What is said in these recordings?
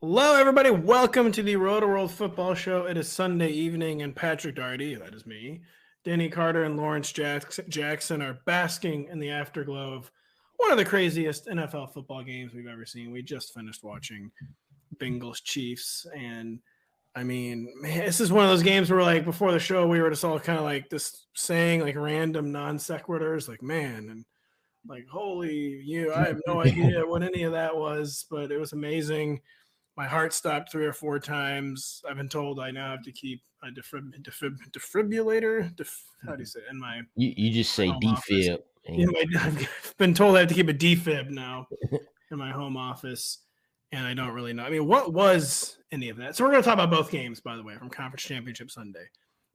Hello, everybody. Welcome to the Rotoworld Football Show. It is Sunday evening, and Patrick Daugherty, that is me, Denny Carter, and Lawrence Jackson are basking in the afterglow of one of the craziest NFL football games we've ever seen. We just finished watching Bengals Chiefs, and I mean, man, this is one of those games where, like, before the show, we were just all kind of like this saying like random non sequiturs, like, man, and like, holy, I have no idea what any of that was, but it was amazing. My heart stopped 3 or 4 times. I've been told I now have to keep a defibrillator. How do you say it? In my You just say defib. I've been told I have to keep a defib now in my home office, and I don't really know. I mean, what was any of that? So we're going to talk about both games, by the way, from Conference Championship Sunday.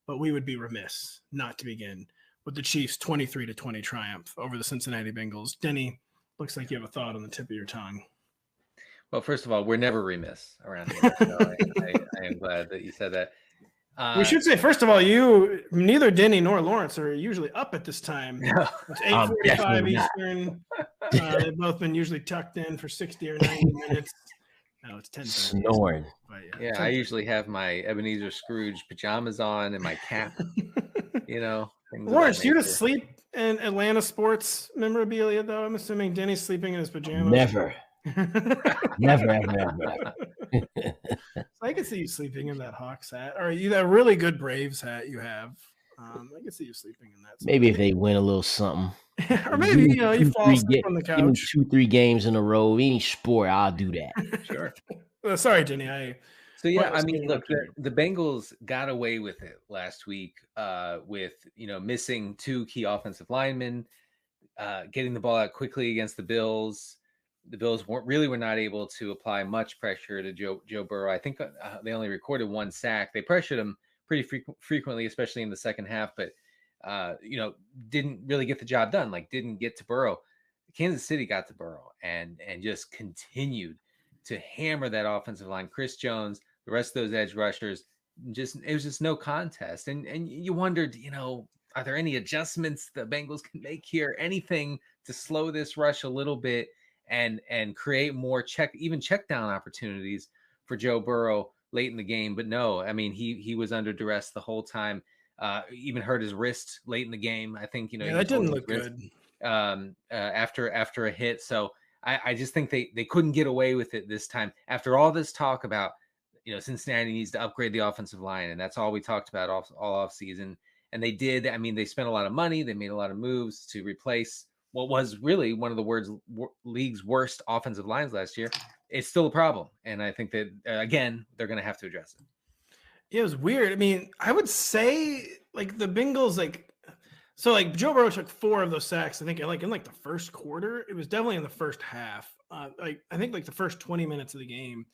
But we would be remiss not to begin with the Chiefs' 23-20 triumph over the Cincinnati Bengals. Denny, looks like you have a thought on the tip of your tongue. Well, first of all, we're never remiss around here. So I am glad that you said that. We should say, first of all, neither Denny nor Lawrence are usually up at this time. No. It's 8:45 Eastern. They've both been usually tucked in for 60 or 90 minutes. No, it's 10. Snoring. Yeah, I usually have my Ebenezer Scrooge pajamas on and my cap. Lawrence, do you just sleep in Atlanta sports memorabilia, though? I'm assuming Denny's sleeping in his pajamas. Never. Never, ever. I can see you sleeping in that Hawks hat, or that really good Braves hat you have. I can see you sleeping in that. Maybe if they win a little something, or maybe you fall asleep on the couch. Give me 2-3 games in a row, any sport, I'll do that. Sure. Sorry, Jenny. Look, the Bengals got away with it last week with missing 2 key offensive linemen, getting the ball out quickly against the Bills. The Bills were not able to apply much pressure to Joe Burrow. I think they only recorded 1 sack. They pressured him pretty frequently, especially in the second half, but didn't really get the job done. Like, didn't get to Burrow. Kansas City got to Burrow and just continued to hammer that offensive line. Chris Jones, the rest of those edge rushers, it was just no contest. And you wondered, are there any adjustments the Bengals can make here? Anything to slow this rush a little bit and create more check down opportunities for Joe Burrow late in the game. But no, I mean, he was under duress the whole time. Even hurt his wrist late in the game. I think, that didn't look good after a hit. So I just think they couldn't get away with it this time. After all this talk about, Cincinnati needs to upgrade the offensive line, and that's all we talked about all off season. And they did. I mean, they spent a lot of money. They made a lot of moves to replace what was really one of the league's worst offensive lines last year. It's still a problem. And I think that, again, they're going to have to address it. Yeah, it was weird. I mean, I would say, like, the Bengals, Joe Burrow took 4 of those sacks, I think, in the first quarter. It was definitely in the first half. I think, the first 20 minutes of the game,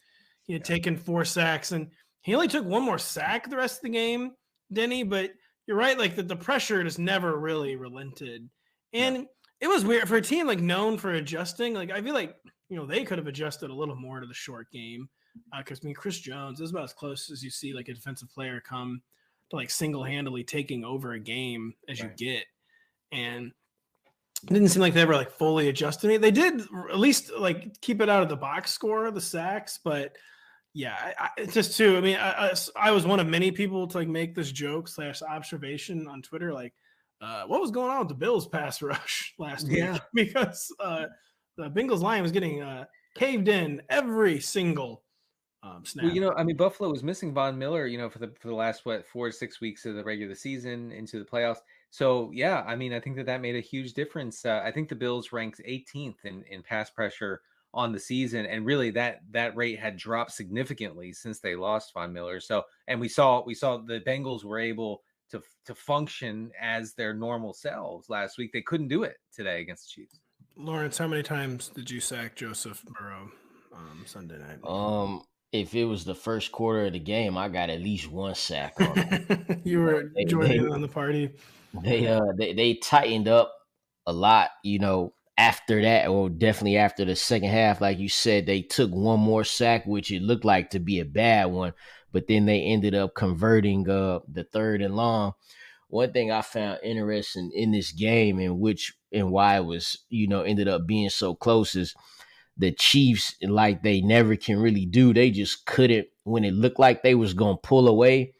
he had taken 4 sacks, and he only took 1 more sack the rest of the game, Denny. But you're right, the pressure just never really relented. And it was weird for a team known for adjusting. I feel like they could have adjusted a little more to the short game because Chris Jones is about as close as you see a defensive player come to single-handedly taking over a game as you get, and it didn't seem like they ever fully adjusted. They did at least keep it out of the box score, the sacks, but yeah, it's just too. I mean, I was one of many people to make this joke / observation on Twitter, what was going on with the Bills pass rush last week? Because the Bengals line was getting caved in every single snap. Well, Buffalo was missing Von Miller, for the last 4 to 6 weeks of the regular season into the playoffs. So yeah, I think that made a huge difference. I think the Bills ranked 18th in pass pressure on the season, and really that rate had dropped significantly since they lost Von Miller. So, and we saw the Bengals were able to function as their normal selves last week. They couldn't do it today against the Chiefs. Lawrence, how many times did you sack Joseph Burrow Sunday night? If it was the first quarter of the game, I got at least 1 sack on it. You were joining on the party. They tightened up a lot, after that, or definitely after the second half. Like you said, they took 1 more sack, which it looked like to be a bad one, but then they ended up converting the 3rd and long. One thing I found interesting in this game, and why it was, ended up being so close, is the Chiefs, like they never can really do. They just couldn't, when it looked like they was going to pull away,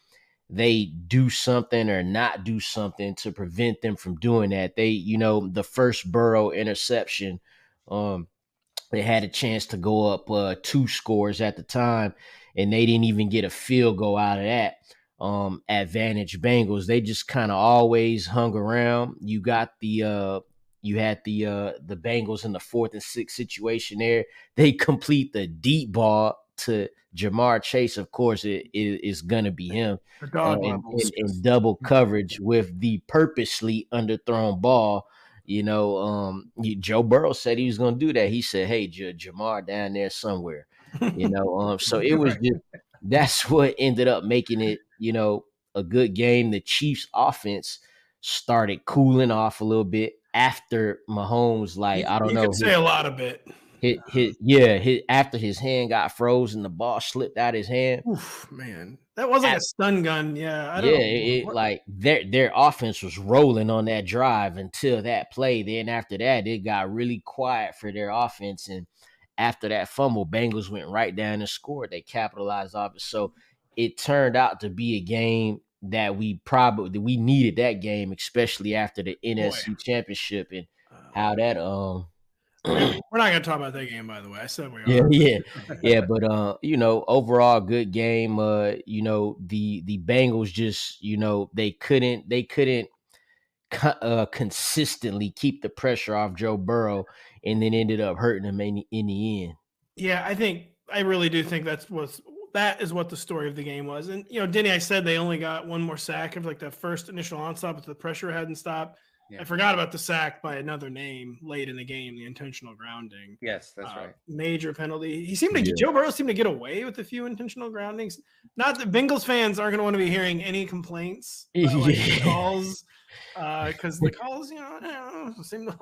they do something or not do something to prevent them from doing that. They, the first Burrow interception, they had a chance to go up 2 scores at the time, and they didn't even get a field goal out of that. Advantage Bengals. They just kind of always hung around. You had the Bengals in the 4th and 6 situation there. They complete the deep ball to Jamar Chase. Of course, it is gonna be him in double coverage with the purposely underthrown ball. Joe Burrow said he was gonna do that. He said, "Hey, Jamar down there somewhere." So it was just, that's what ended up making it, a good game. The Chiefs offense started cooling off a little bit after Mahomes, I don't know. You could say a lot of it. After his hand got frozen, the ball slipped out his hand. Oof, man, that was like a stun gun. Yeah, their offense was rolling on that drive until that play. Then after that, it got really quiet for their offense, and after that fumble, Bengals went right down and scored. They capitalized off it. So it turned out to be a game that we needed that game, especially after the NFC Championship and how that we're not going to talk about that game, by the way. I said we are. Yeah. But overall good game. The Bengals just, they couldn't consistently keep the pressure off Joe Burrow, and then ended up hurting him in the end. Yeah, I really do think that is what the story of the game was. And Denny, I said they only got one more sack of like that first initial onslaught, but the pressure hadn't stopped. Yeah. I forgot about the sack by another name late in the game, the intentional grounding. Yes, that's right. Major penalty. Joe Burrow seemed to get away with a few intentional groundings. Not that Bengals fans aren't going to want to be hearing any complaints about the calls, because the calls, seem a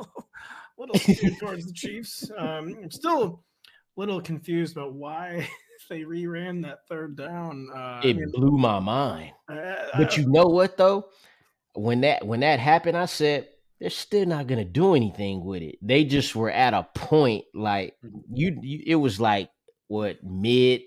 little skewed towards the Chiefs. I'm still a little confused about why they reran that third down. It blew my mind. But you know what though? When that happened, I said they're still not gonna do anything with it. They just were at a point like it was like mid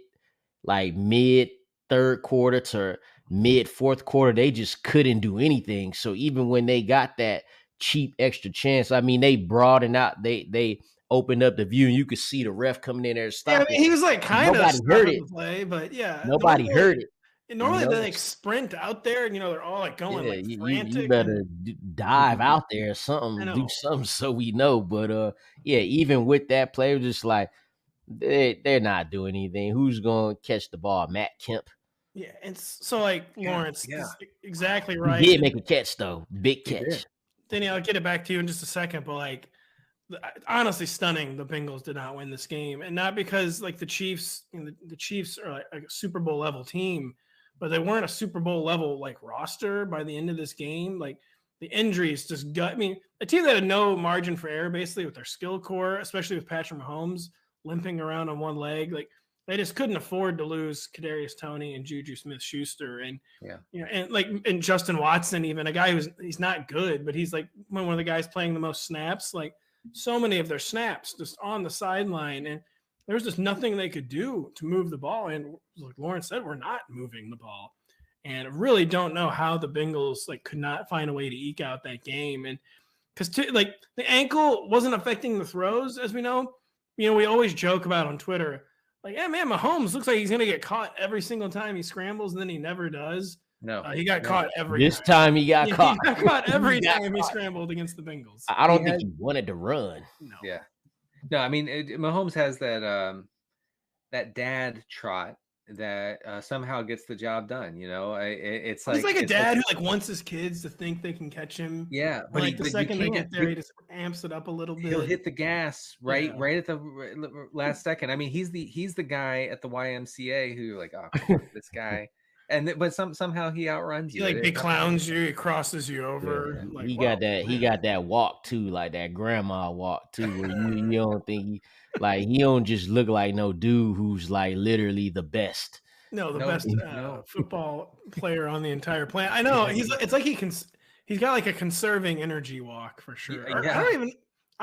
third quarter to mid fourth quarter. They just couldn't do anything. So even when they got that cheap extra chance, I mean, they broadened out. They opened up the view, and you could see the ref coming in there stopping. Yeah, he was like kind of stopping the play, but nobody heard it. Normally they like sprint out there, and they're all like going frantic. You better dive out there or something, do something so we know. But even with that play, it was just like they're not doing anything. Who's going to catch the ball? Matt Kemp. Yeah, and so like Lawrence is exactly right. He did make a catch though, big catch. Danny, I'll get it back to you in just a second, but honestly stunning. The Bengals did not win this game, and not because like the Chiefs. The Chiefs are like a Super Bowl level team. But they weren't a Super Bowl level like roster by the end of this game. Like the injuries just a team that had no margin for error basically with their skill core, especially with Patrick Mahomes limping around on one leg. Like they just couldn't afford to lose Kadarius Toney and Juju Smith-Schuster and Justin Watson, even a guy he's not good, but he's like one of the guys playing the most snaps. Like so many of their snaps just on the sideline, and there was just nothing they could do to move the ball. And like Lawrence said, we're not moving the ball. And I really don't know how the Bengals could not find a way to eke out that game. And because the ankle wasn't affecting the throws, as we know. We always joke about on Twitter, like, yeah, man, Mahomes looks like he's going to get caught every single time he scrambles, and then he never does. No, he got caught every This time he got caught. He got caught every time he scrambled against the Bengals. I don't think he wanted to run. No. Yeah. No, I mean, Mahomes has that dad trot that somehow gets the job done. It's like he's like a dad who wants his kids to think they can catch him. Yeah, but the second they get there, he just amps it up a little bit. He'll hit the gas right at the last second. I mean, he's the guy at the YMCA who you're like, oh, come on, this guy. But somehow he outruns you. He clowns you, he crosses you over. Yeah. He got that walk too, like that grandma walk too, where you don't think he don't just look like no dude who's like literally the best. No, best football player on the entire planet. I know it's like he's got like a conserving energy walk for sure. Yeah.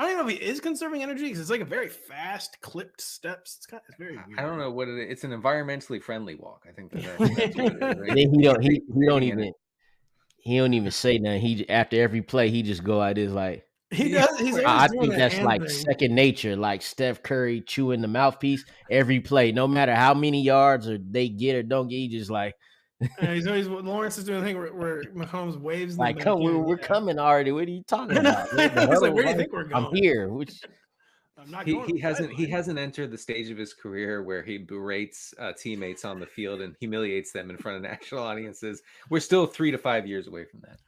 I don't know if he is conserving energy because it's like a very fast, clipped steps. It's very weird. I don't know what it is. It's an environmentally friendly walk. I think that's what it is. Then he don't even say nothing. He after every play, he just go like this, like he does. He's I think that's like second nature, like Steph Curry chewing the mouthpiece every play, no matter how many yards or they get or don't get. He just like he's always Lawrence is doing a thing where Mahomes waves like, come, we're coming already. What are you talking about? He's like, where do you think we're going? I'm here. I'm not he hasn't entered the stage of his career where he berates teammates on the field and humiliates them in front of national audiences. We're still 3 to 5 years away from that.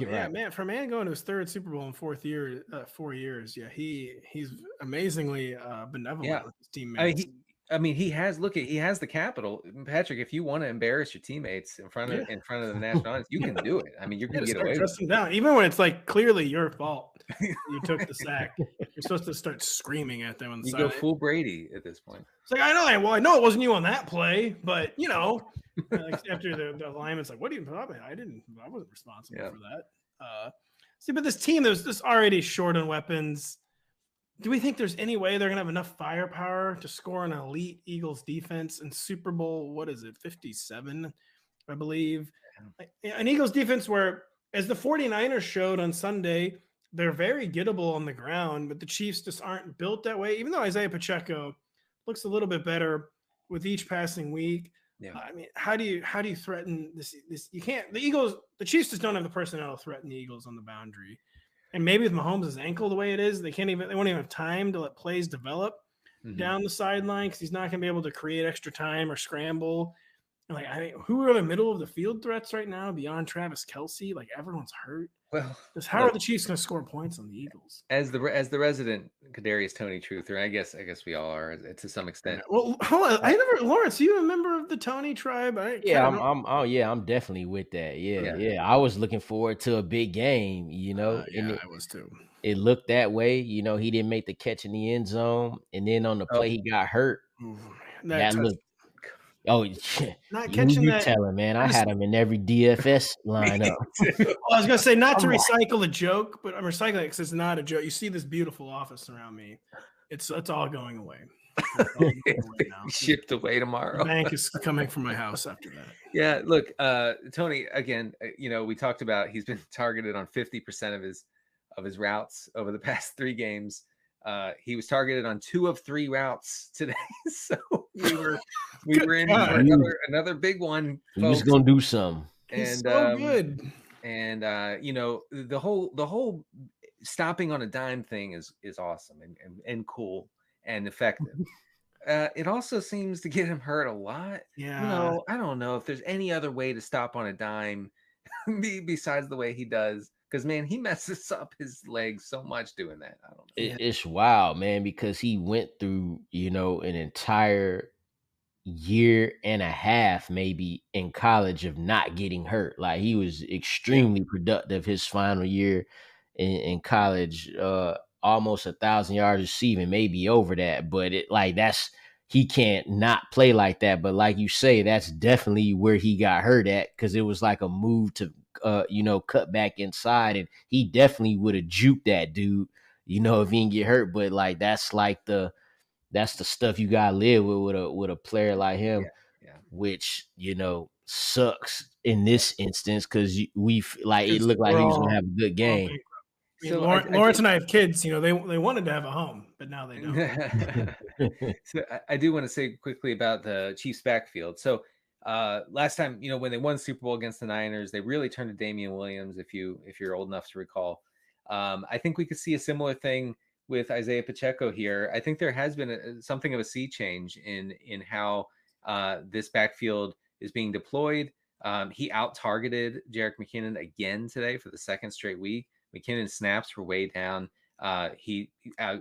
Yeah, man. For a man going to his third Super Bowl in 4 years, yeah, he's amazingly benevolent with his teammates. He has the capital, Patrick. If you want to embarrass your teammates in front of the national audience, you can do it. I mean, you're going to get away with it. Down, even when it's like clearly your fault. You took the sack. You're supposed to start screaming at them on the side. You go full Brady at this point. It's like I know it wasn't you on that play, but like after the lineman's like, "What do you put up?" I wasn't responsible for that. But this team is already short on weapons. Do we think there's any way they're going to have enough firepower to score an elite Eagles defense in Super Bowl, 57, I believe? An Eagles defense where, as the 49ers showed on Sunday, they're very gettable on the ground, but the Chiefs just aren't built that way. Even though Isaiah Pacheco looks a little bit better with each passing week. Yeah. I mean, how do you threaten this? You can't. The Chiefs just don't have the personnel to threaten the Eagles on the boundary. And maybe with Mahomes' ankle the way it is, they won't even have time to let plays develop down the sideline because he's not going to be able to create extra time or scramble. And who are the middle of the field threats right now beyond Travis Kelce? Like, everyone's hurt. Well, how are the Chiefs going to score points on the Eagles? As the resident Kadarius Toney truther, I guess we all are to some extent. Well, hold on. Lawrence, are you a member of the Toney tribe? I'm definitely with that. Yeah. I was looking forward to a big game, I was too. It looked that way. He didn't make the catch in the end zone, and then on the play he got hurt. That looked. Oh, not catching that. Telling, man. I had him in every DFS lineup. Well, I was going to say not to recycle a joke, but I'm recycling it because it's not a joke. You see this beautiful office around me. It's all going away. Shipped away tomorrow. The bank is coming from my house after that. Yeah, look, Toney, again, we talked about he's been targeted on 50% of his routes over the past 3 games. He was targeted on 2 of 3 routes today, so we were in for another big one. He's just gonna do some, and so good. And the whole stopping on a dime thing is awesome and cool and effective. It also seems to get him hurt a lot. Yeah, I don't know if there's any other way to stop on a dime besides the way he does. Because, man, he messes up his legs so much doing that. I don't know. It's wild, man, because he went through, an entire year and a half maybe in college of not getting hurt. Like, he was extremely productive his final year in college, almost 1,000 yards receiving, maybe over that. But he can't not play like that. But like you say, that's definitely where he got hurt at, because it was like a move to cut back inside, and he definitely would have juked that dude, if he didn't get hurt. But that's the stuff you gotta live with a player like him, which sucks in this instance because it looked like he was gonna have a good game. So Lawrence and I have kids. They wanted to have a home, but now they don't. So I do want to say quickly about the Chiefs backfield. So last time, when they won Super Bowl against the Niners, they really turned to Damian Williams. If you're old enough to recall, I think we could see a similar thing with Isaiah Pacheco here. I think there has been something of a sea change in how this backfield is being deployed. He out targeted Jerick McKinnon again today for the second straight week. McKinnon's snaps were way down. He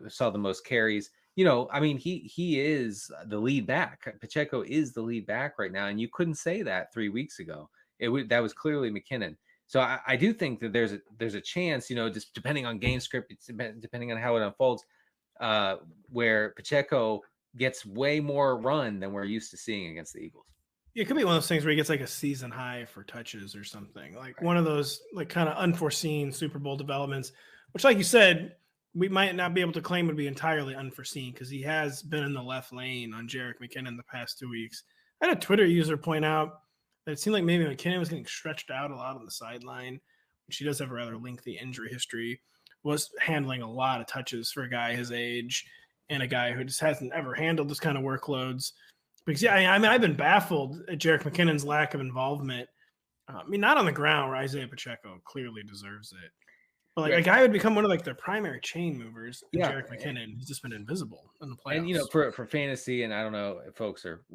saw the most carries. He is the lead back. Pacheco is the lead back right now, and you couldn't say that 3 weeks ago. That was clearly McKinnon. So I do think that there's a chance, just depending on game script, depending on how it unfolds, where Pacheco gets way more run than we're used to seeing against the Eagles. It could be one of those things where he gets like a season high for touches or something, like one of those like kind of unforeseen Super Bowl developments, which, like you said, we might not be able to claim would be entirely unforeseen because he has been in the left lane on Jerick McKinnon the past 2 weeks. I had a Twitter user point out that it seemed like maybe McKinnon was getting stretched out a lot on the sideline, which he does have a rather lengthy injury history, was handling a lot of touches for a guy his age and a guy who just hasn't ever handled this kind of workloads. Because, yeah, I mean, I've been baffled at Jerick McKinnon's lack of involvement. I mean, not on the ground where Isaiah Pacheco clearly deserves it. But like a guy would become one of like their primary chain movers. Yeah, Jerick McKinnon has just been invisible in the playoffs. And for fantasy, and I don't know if folks are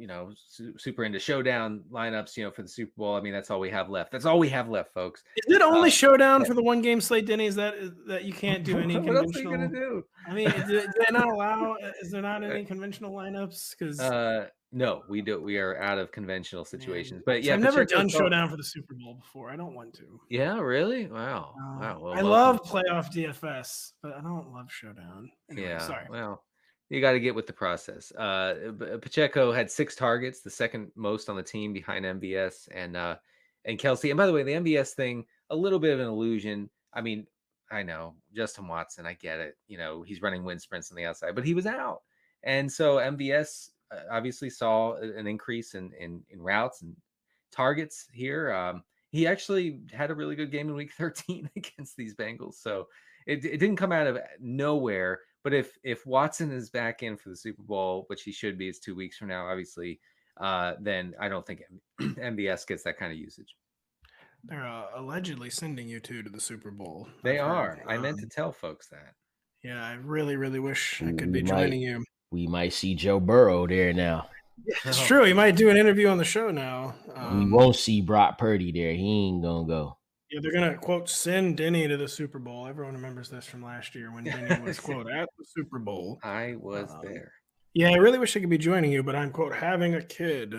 super into showdown lineups. For the Super Bowl. I mean, that's all we have left. That's all we have left, folks. Is it only showdown for the one game slate, Denny? Is that you can't do any conventional? What else are you gonna do? I mean, do they not allow? Is there not any conventional lineups? Because no, we do. We are out of conventional situations. But yeah, I've never done showdown for the Super Bowl before. I don't want to. Yeah, really? Wow. Wow. Well, I love playoff DFS, but I don't love showdown. Anyway, yeah. Sorry. Well, you got to get with the process. Pacheco had 6 targets, the second most on the team behind MVS and Kelsey. And by the way, the MVS thing, a little bit of an illusion. I mean, I know Justin Watson. I get it. He's running wind sprints on the outside, but he was out, and so MVS obviously saw an increase in routes and targets here. He actually had a really good game in week 13 against these Bengals. So it didn't come out of nowhere. But if Watson is back in for the Super Bowl, which he should be, it's 2 weeks from now, obviously, then I don't think MVS gets that kind of usage. They're allegedly sending you two to the Super Bowl. They are. I meant to tell folks that. Yeah, I really, really wish I could be joining you. We might see Joe Burrow there now. It's true. He might do an interview on the show now. We won't see Brock Purdy there. He ain't going to go. Yeah, they're going to, quote, send Denny to the Super Bowl. Everyone remembers this from last year when Denny was, quote, at the Super Bowl. I was there. Yeah, I really wish I could be joining you, but I'm, quote, having a kid.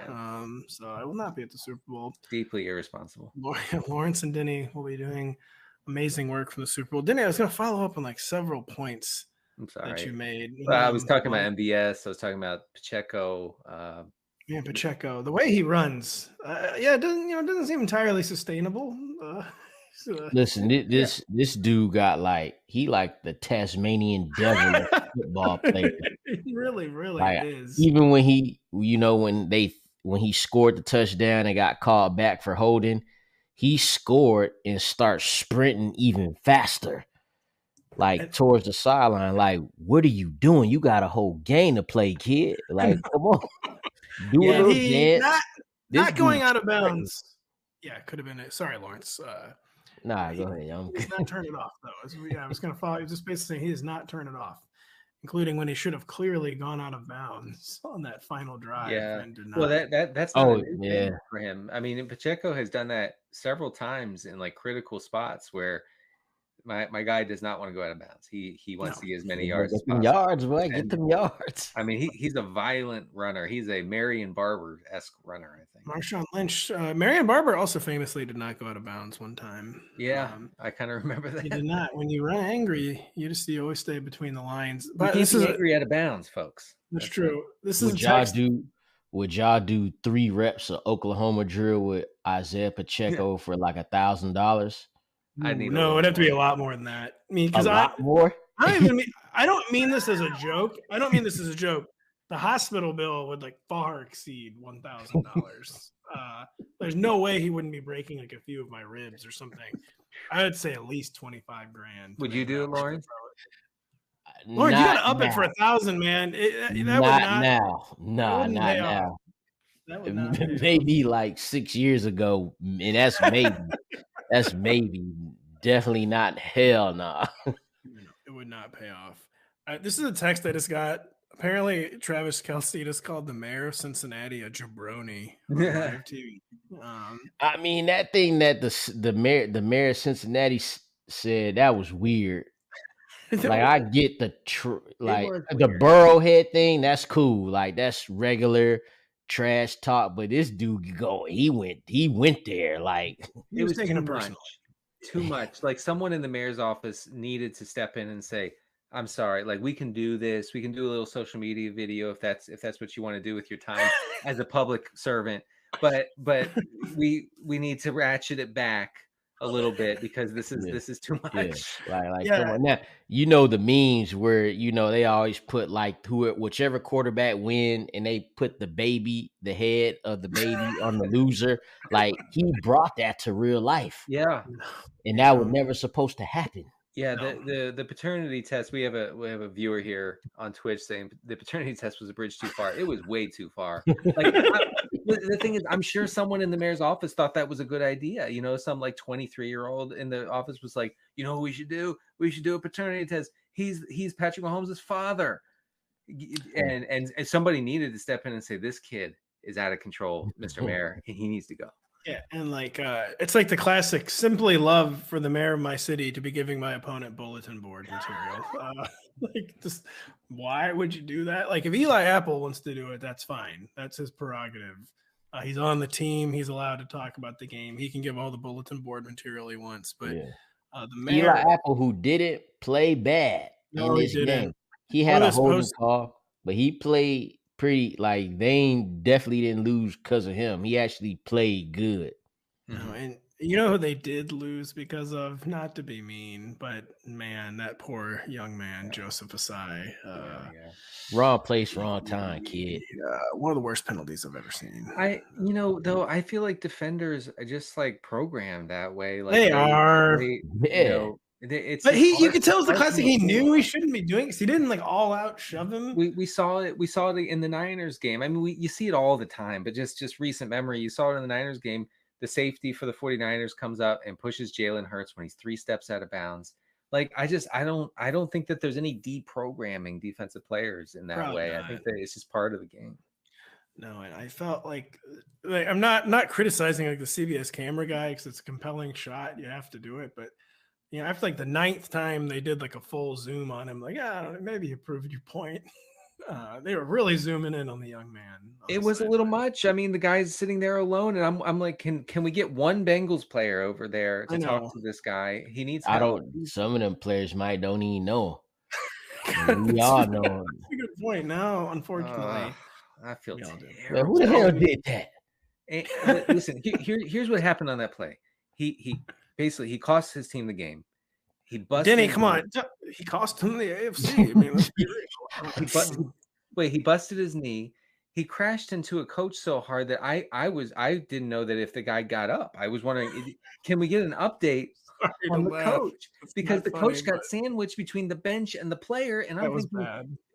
Yeah. So I will not be at the Super Bowl. Deeply irresponsible. Lawrence and Denny will be doing amazing work from the Super Bowl. Denny, I was going to follow up on like several points that you made. I was talking about MVS. I was talking about Pacheco. Yeah, Pacheco. The way he runs, it doesn't seem entirely sustainable. Listen, this dude got he like the Tasmanian devil of football player. He really is. Even when he, when he scored the touchdown and got called back for holding, he scored and starts sprinting even faster. Towards the sideline, what are you doing? You got a whole game to play, kid. Come on. Do a little dance. Not going out of bounds. Yeah, it could have been it. Sorry, Lawrence. Nah, go ahead. He's not turning it off, though. I was going to follow. Just basically saying he does not turn it off, including when he should have clearly gone out of bounds on that final drive. Yeah. And did not. Well, that's not for him. I mean, Pacheco has done that several times in critical spots where my guy does not want to go out of bounds. He wants to get as many yards as possible. Yards, boy. Get them yards. I mean, he's a violent runner. He's a Marion Barber-esque runner, I think. Marshawn Lynch. Marion Barber also famously did not go out of bounds one time. Yeah, I kind of remember that. He did not. When you run angry, you always stay between the lines. But this is angry out of bounds, folks. That's true. This is would y'all do 3 reps of Oklahoma drill with Isaiah Pacheco for $1,000? No, it'd have to be a lot more than that. I mean, because more. I don't mean this as a joke. The hospital bill would far exceed $1,000. There's no way he wouldn't be breaking a few of my ribs or something. I would say at least $25,000. Would you do it, Lawrence? Lawrence, you got to up it for $1,000, man. Not now. That would not maybe 6 years ago, and that's maybe. That's maybe. Definitely not. Hell no. It would not pay off. This is a text I just got. Apparently, Travis Kelce just called the mayor of Cincinnati a jabroni on live TV. I mean, that thing that the mayor of Cincinnati said, that was weird. I get the Burrowhead thing. That's cool. That's regular trash talk, but this dude he went there he was taking it personally. Too much. Someone in the mayor's office needed to step in and say, I'm sorry, we can do this, we can do a little social media video if that's what you want to do with your time as a public servant, but we need to ratchet it back a little bit because this is too much. Like come on now. The memes where they always put like whichever quarterback win, and they put the head of the baby on the loser. Like he brought that to real life. Yeah, and that was never supposed to happen. Yeah, the paternity test. We have a viewer here on Twitch saying the paternity test was a bridge too far. It was way too far. Like the thing is, I'm sure someone in the mayor's office thought that was a good idea. Some like 23-year-old in the office was like, what we should do? We should do a paternity test. He's Patrick Mahomes' father, and somebody needed to step in and say, this kid is out of control, Mr. Mayor, and he needs to go. Yeah, and like it's like the classic simply love for the mayor of my city to be giving my opponent bulletin board material. Like, just why would you do that? Like, if Eli Apple wants to do it, that's fine. That's his prerogative. He's on the team. He's allowed to talk about the game. He can give all the bulletin board material he wants. But the mayor, Eli Apple, who didn't play bad in this game, he had a holding call, but he played pretty. Like, they definitely didn't lose because of him. He actually played good. No, and who they did lose because of, not to be mean, but man, that poor young man, Joseph Asai. Wrong place, wrong time, kid. One of the worst penalties I've ever seen. Though I feel like defenders are just like programmed that way. Like they are. But you could tell it's the classic. He knew he shouldn't be doing because he didn't like all out shove him. We saw it. We saw it in the Niners game. I mean, you see it all the time, but just recent memory. You saw it in the Niners game. The safety for the 49ers comes up and pushes Jalen Hurts when he's 3 steps out of bounds. Like, I don't think that there's any deprogramming defensive players in that way. I think that it's just part of the game. No, and I felt like I'm not criticizing like the CBS camera guy because it's a compelling shot. You have to do it, but after like the 9th time they did like a full zoom on him, like, maybe you proved your point. They were really zooming in on the young man. It was a little much. I mean, the guy's sitting there alone, and I'm like, can we get one Bengals player over there to talk to this guy? He needs help. Some of them players don't even know. We all know. That's a good point. Now, unfortunately, I feel terrible. Man, who the hell did that? And, listen, here's what happened on that play. He basically cost his team the game. He busted. Denny, come on! He cost him the AFC. I mean, let's be real. He busted his knee. He crashed into a coach so hard that I didn't know that if the guy got up. I was wondering, can we get an update on the coach? Because the coach got sandwiched between the bench and the player, and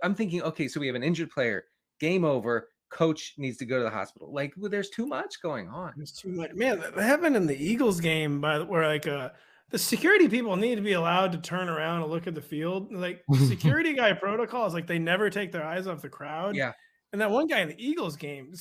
I'm thinking, okay, so we have an injured player. Game over. Coach needs to go to the hospital. Like, there's too much going on. There's too much. Man, that happened in the Eagles game, where like the security people need to be allowed to turn around and look at the field. Like, security guy protocol is like they never take their eyes off the crowd. Yeah. And that one guy in the Eagles game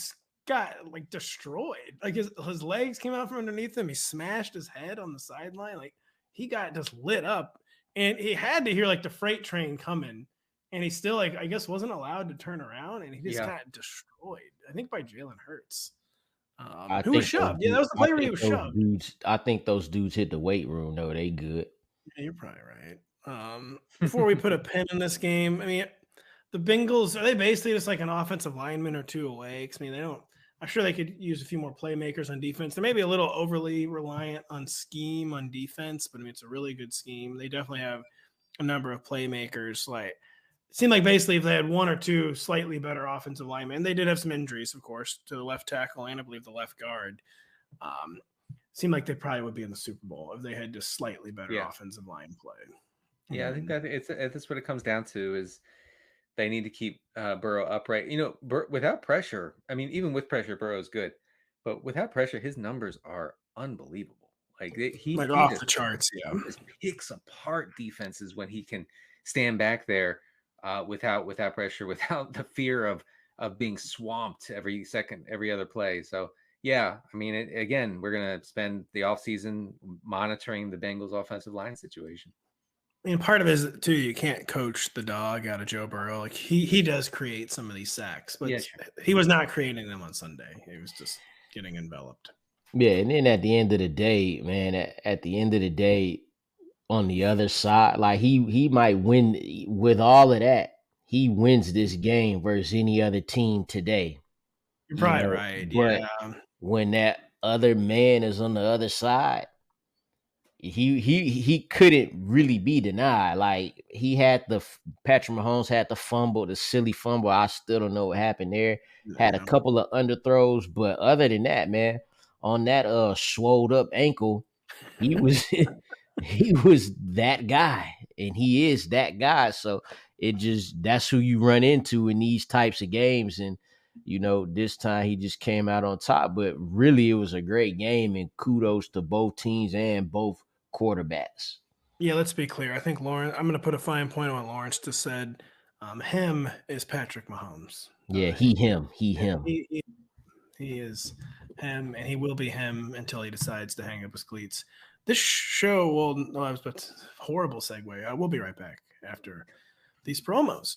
got like destroyed. Like his legs came out from underneath him. He smashed his head on the sideline. Like, he got just lit up, and he had to hear like the freight train coming, and he still like, I guess, wasn't allowed to turn around, and he just got destroyed. I think by Jalen Hurts. Who was shoved? Yeah, that was the play where he was shoved. I think those dudes hit the weight room, though. They good. Yeah, you're probably right. Before we put a pin in this game, I mean, the Bengals, are they basically just like an offensive lineman or two away? I mean, I'm sure they could use a few more playmakers on defense. They're maybe a little overly reliant on scheme on defense, but I mean, it's a really good scheme. They definitely have a number of playmakers. Like, it seemed like basically if they had one or two slightly better offensive linemen, and they did have some injuries, of course, to the left tackle and I believe the left guard. Seemed like they probably would be in the Super Bowl if they had just slightly better offensive line play. Yeah, I think that's what it comes down to is they need to keep Burrow upright. Without pressure, I mean, even with pressure, Burrow's good, but without pressure, his numbers are unbelievable. Like he off the charts. Yeah, he just picks apart defenses when he can stand back there without pressure, without the fear of being swamped every second, every other play. So yeah, I mean, again, we're gonna spend the offseason monitoring the Bengals' offensive line situation. I mean, part of it is too, you can't coach the dog out of Joe Burrow. Like he does create some of these sacks, but he was not creating them on Sunday. He was just getting enveloped. Yeah, and then at the end of the day, man, at the end of the day, on the other side, like he might win with all of that. He wins this game versus any other team today. You're probably right. But when that other man is on the other side, he couldn't really be denied. Like Patrick Mahomes had the fumble, the silly fumble. I still don't know what happened there. Had a couple of underthrows, but other than that, man, on that swolled up ankle, he was he was that guy, and he is that guy. So that's who you run into in these types of games. And this time he just came out on top. But really, it was a great game, and kudos to both teams and both quarterbacks. Yeah, let's be clear. I think I'm going to put a fine point on what Lawrence just said. Him is Patrick Mahomes. Yeah, him. He is him, and he will be him until he decides to hang up his cleats. This show will. No, I was about to, horrible segue. We'll be right back after these promos.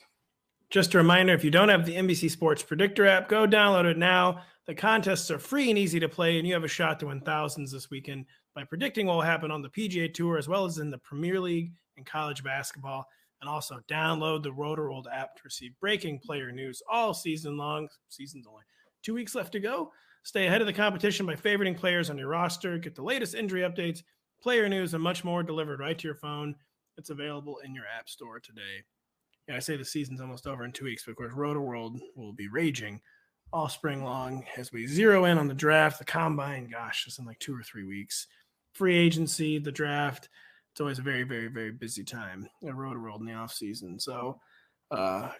Just a reminder, if you don't have the NBC Sports Predictor app, go download it now. The contests are free and easy to play, and you have a shot to win thousands this weekend by predicting what will happen on the PGA Tour as well as in the Premier League and college basketball. And also download the Rotoworld app to receive breaking player news all season long. Season's only 2 weeks left to go. Stay ahead of the competition by favoriting players on your roster. Get the latest injury updates, player news, and much more delivered right to your phone. It's available in your app store today. Yeah, I say the season's almost over in 2 weeks, but of course, Rotoworld will be raging all spring long as we zero in on the draft, the combine. Gosh, it's in like 2 or 3 weeks. Free agency, the draft. It's always a very, very, very busy time at Rotoworld in the offseason. So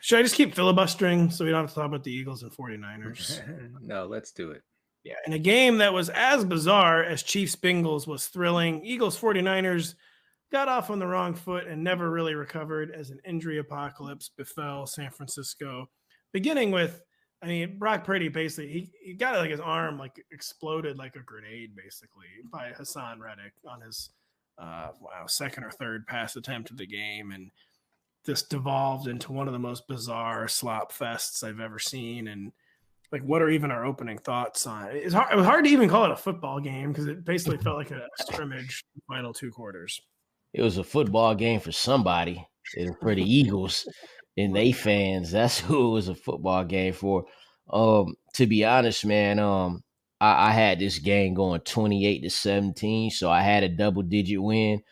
should I just keep filibustering so we don't have to talk about the Eagles and 49ers? No, let's do it. Yeah, in a game that was as bizarre as Chiefs-Bengals was thrilling, Eagles-49ers got off on the wrong foot and never really recovered as an injury apocalypse befell San Francisco. Beginning with, Brock Purdy basically, he got like his arm like exploded like a grenade basically by Hassan Reddick on his second or third pass attempt of the game, and this devolved into one of the most bizarre slop fests I've ever seen. And like, what are even our opening thoughts on it? It was hard to even call it a football game because it basically felt like a scrimmage final 2 quarters. It was a football game for somebody. It was for the Eagles and they fans. That's who it was a football game for. To be honest, man, I had this game going 28-17, so I had a double-digit win.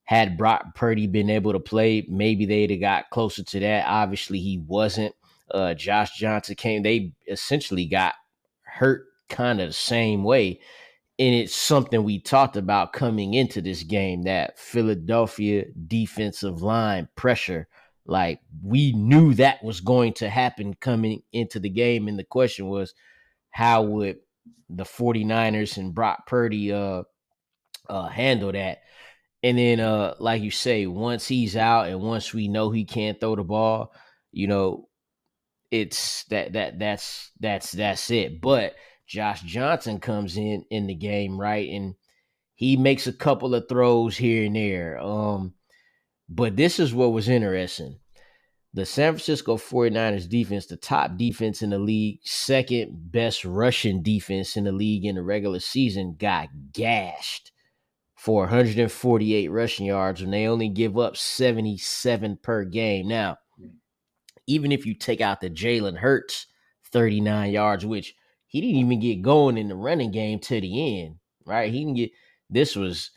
Had Brock Purdy been able to play, maybe they'd have got closer to that. Obviously, he wasn't. Josh Johnson came. They essentially got hurt kind of the same way. And it's something we talked about coming into this game, that Philadelphia defensive line pressure. Like, we knew that was going to happen coming into the game. And the question was, how would the 49ers and Brock Purdy handle that? And then, like you say, once he's out and once we know he can't throw the ball, it's that's it. But Josh Johnson comes in the game, right? And he makes a couple of throws here and there. But this is what was interesting. The San Francisco 49ers defense, the top defense in the league, second best rushing defense in the league in the regular season, got gashed for 148 rushing yards when they only give up 77 per game. Now, even if you take out the Jalen Hurts 39 yards, which he didn't even get going in the running game to the end, right? He didn't get – this was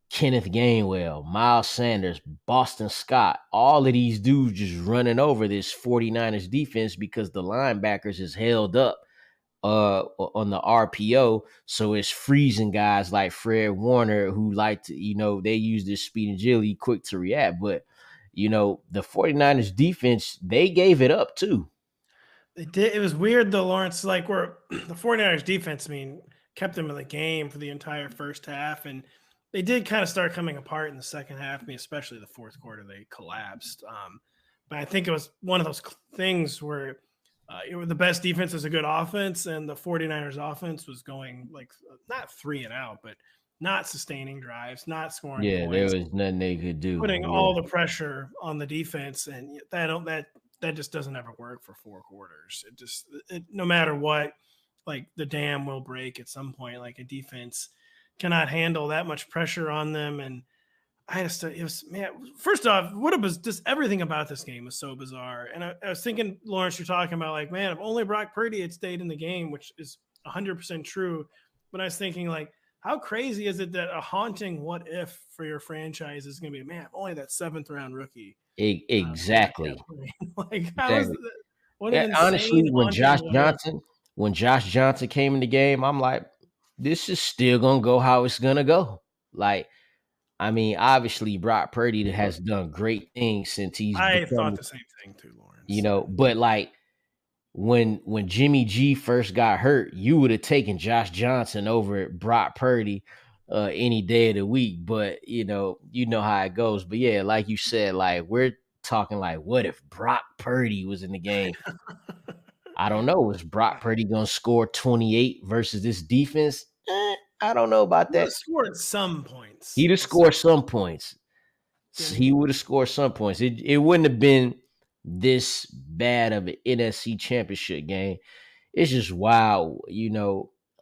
Kenneth Gainwell, Miles Sanders, Boston Scott, all of these dudes just running over this 49ers defense because the linebackers is held up on the RPO. So it's freezing guys like Fred Warner who like to, they use this speed and agility, quick to react. But, the 49ers defense, they gave it up too. They did. It was weird though, Lawrence, like where the 49ers defense, kept them in the game for the entire first half. And they did kind of start coming apart in the second half. Especially the fourth quarter, they collapsed. But I think it was one of those things where the best defense is a good offense, and the 49ers offense was going like not 3 and out, but not sustaining drives, not scoring points. There was nothing they could do. Putting all the pressure on the defense, and that just doesn't ever work for 4 quarters. No matter what, like the dam will break at some point. Like a defense cannot handle that much pressure on them, and first off, just everything about this game was so bizarre. And I was thinking, Lawrence, you're talking about like, man, if only Brock Purdy had stayed in the game, which is 100% true. But I was thinking like, how crazy is it that a haunting what if for your franchise is going to be, man, only that 7th round rookie? Exactly. Like, how is Exactly. that? What an Yeah, insane honestly, haunting what if. When Josh Johnson came in the game, I'm like, this is still gonna go how it's gonna go. Like, I mean, obviously, Brock Purdy has done great things since he's I thought become, the same thing too, Lawrence. but like when Jimmy G first got hurt, you would have taken Josh Johnson over Brock Purdy any day of the week. But you know how it goes. But yeah, like you said, like we're talking like, what if Brock Purdy was in the game? I don't know. Is Brock Purdy gonna score 28 versus this defense? I don't know about He that. scored some points. He'd have scored some points. He would have scored some points. It wouldn't have been this bad of an NFC championship game. It's just wild,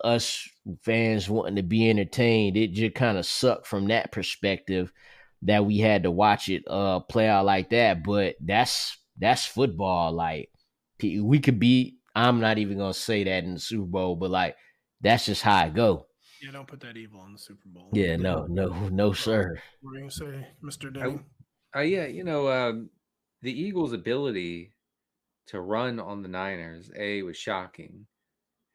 us fans wanting to be entertained. It just kind of sucked from that perspective that we had to watch it play out like that. But that's football. Like we could be, I'm not even gonna say that in the Super Bowl, but like that's just how it go. Yeah, don't put that evil in the Super Bowl. Yeah, no, sir. What are you gonna say, Mr. Denny? The Eagles' ability to run on the Niners, was shocking.